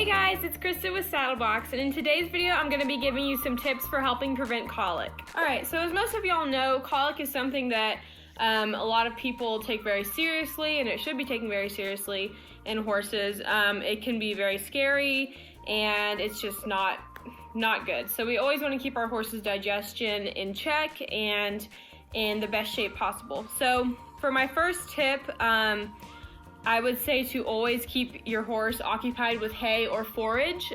Hey guys, it's Krista with Saddlebox, and in today's video I'm going to be giving you some tips for helping prevent colic. Alright, so as most of y'all know, colic is something that a lot of people take very seriously, and it should be taken very seriously in horses. It can be very scary, and it's just not good. So we always want to keep our horse's digestion in check and in the best shape possible. So for my first tip, I would say to always keep your horse occupied with hay or forage.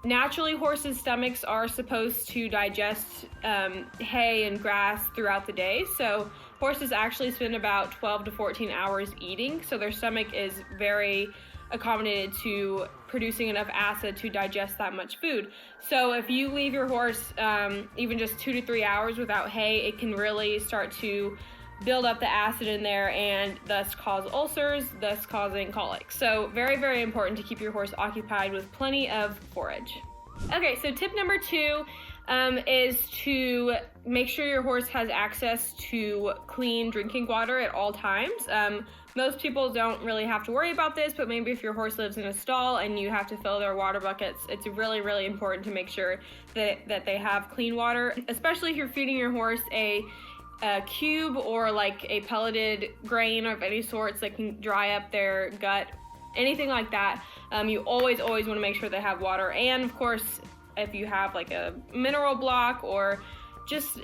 Naturally, horses' stomachs are supposed to digest hay and grass throughout the day. So horses actually spend about 12 to 14 hours eating. So their stomach is very accommodated to producing enough acid to digest that much food. So if you leave your horse even just 2 to 3 hours without hay, it can really start to build up the acid in there and thus cause ulcers, thus causing colic. So very, very important to keep your horse occupied with plenty of forage. Okay, so tip number 2 is to make sure your horse has access to clean drinking water at all times. Most people don't really have to worry about this, but maybe if your horse lives in a stall and you have to fill their water buckets, it's really, really important to make sure that they have clean water, especially if you're feeding your horse a cube or like a pelleted grain of any sorts that can dry up their gut, anything like that. You always want to make sure they have water. And of course, if you have like a mineral block or just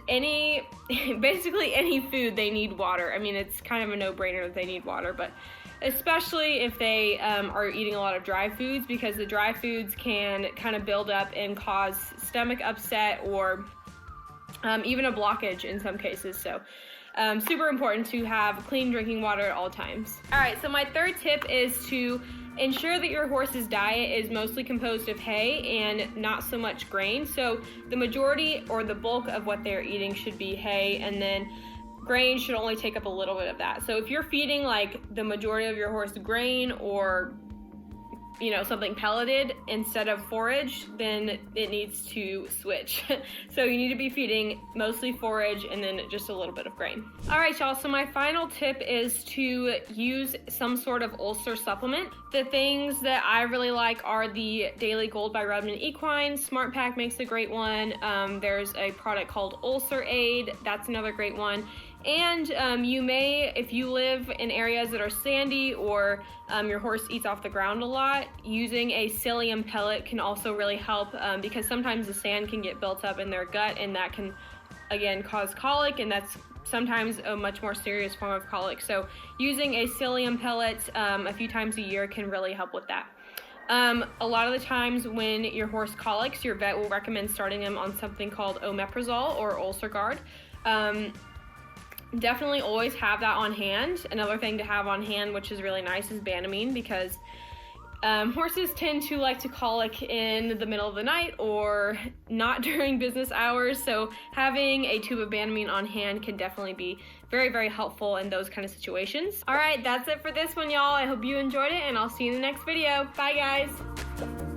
basically any food, they need water. I mean, it's kind of a no-brainer that they need water, but especially if they are eating a lot of dry foods, because the dry foods can kind of build up and cause stomach upset or even a blockage in some cases. So super important to have clean drinking water at all times. All right, so my third tip is to ensure that your horse's diet is mostly composed of hay and not so much grain. So the majority or the bulk of what they're eating should be hay, and then grain should only take up a little bit of that. So if you're feeding like the majority of your horse grain or something pelleted instead of forage, then it needs to switch. So you need to be feeding mostly forage and then just a little bit of grain. All right, y'all, so my final tip is to use some sort of ulcer supplement. The things that I really like are the Daily Gold by Rudman Equine. Smart Pack makes a great one. There's a product called Ulcer Aid. That's another great one. And you may, if you live in areas that are sandy or your horse eats off the ground a lot, using a psyllium pellet can also really help, because sometimes the sand can get built up in their gut, and that can, again, cause colic, and that's sometimes a much more serious form of colic. So using a psyllium pellet a few times a year can really help with that. A lot of the times when your horse colics, your vet will recommend starting them on something called omeprazole or Ulcer Guard. Definitely always have that on hand. Another thing to have on hand, which is really nice, is Banamine, because horses tend to like to colic in the middle of the night or not during business hours. So having a tube of Banamine on hand can definitely be very, very helpful in those kind of situations. All right, that's it for this one, y'all. I hope you enjoyed it, and I'll see you in the next video. Bye, guys.